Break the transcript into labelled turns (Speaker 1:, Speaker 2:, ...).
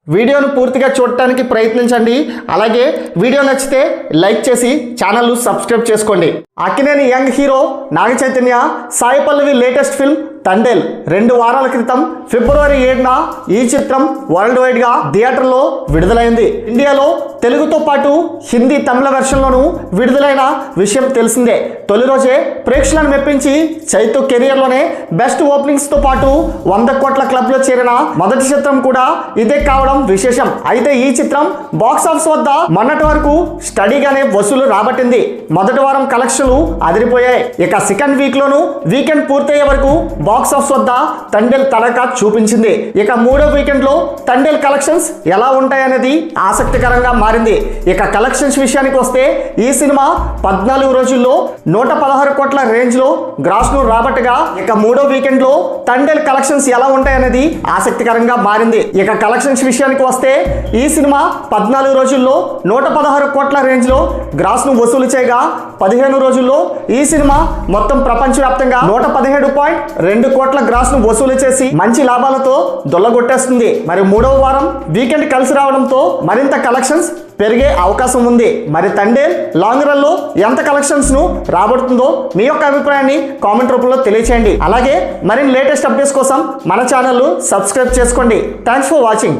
Speaker 1: వీడియోను పూర్తిగా చూడటానికి ప్రయత్నించండి. అలాగే వీడియో నచ్చితే లైక్ చేసి ఛానల్ సబ్స్క్రైబ్ చేసుకోండి. Akkineni young hero Naga Chaitanya, Sai Pallavi latest film Thandel 2 వారాల క్రితం ఫిబ్రవరి 7న ఈ చిత్రం వరల్డ్ వైడ్గా థియేటర్లో విడుదలైంది. ఇండియాలో తెలుగుతో పాటు హిందీ, తమిళ వెర్షన్లోనూ విడుదలైన విషయం తెలిసిందే. తొలి రోజే ప్రేక్షకులను మెప్పించి చైతు కెరియర్లోనే బెస్ట్ ఓపెనింగ్స్తో పాటు 100 కోట్ల క్లబ్లో చేరిన మొదటి చిత్రం కూడా ఇదే కావడం విశేషం. అయితే ఈ చిత్రం బాక్సాఫీస్ వద్ద మొన్నటి వరకు స్టడీగానే వసూలు రాబట్టింది. మొదటి వారం కలెక్షన్లు అదిరిపోయాయి. ఇక సెకండ్ వీక్లోనూ వీకెండ్ పూర్తయ్యే వరకు బాక్సాఫీస్ వద్ద తండేల్ తడక చూపించింది. ఇక మూడో వీకెండ్లో తండేల్ కలెక్షన్స్ ఎలా ఉంటాయనేది ఆసక్తికరంగా మారింది. ఇక కలెక్షన్స్ విషయానికి వస్తే ఈ సినిమా 14 రోజుల్లో 116 కోట్ల రేంజ్లో గ్రాస్ను రాబట్టగా, ఇక మూడో వీకెండ్లో తండేల్ కలెక్షన్స్ ఎలా ఉంటాయనేది ఆసక్తికరంగా మారింది. ఇక కలెక్షన్స్ విషయానికి వస్తే ఈ సినిమా 14 రోజుల్లో 116 కోట్ల రేంజ్లో గ్రాస్ను వసూలు చేయగా, 15 రోజుల్లో ఈ సినిమా మొత్తం ప్రపంచవ్యాప్తంగా 117.2 కోట్ల గ్రాస్ను వసూలు చేసి మంచి లాభాలతో దొల్లగొట్టేస్తుంది. మరి మూడవ వారం వీకెండ్ కలిసి రావడంతో మరింత కలెక్షన్స్ పెరిగే అవకాశం ఉంది. మరి తండేల్ లాంగ్ రన్ లో ఎంత కలెక్షన్స్ ను రాబడుతుందో మీ యొక్క అభిప్రాయాన్ని కామెంట్ రూపంలో తెలియచేయండి. అలాగే మరిన్ని లేటెస్ట్ అప్డేట్స్ కోసం మన ఛానల్ సబ్స్క్రైబ్ చేసుకోండి. Thanks for watching.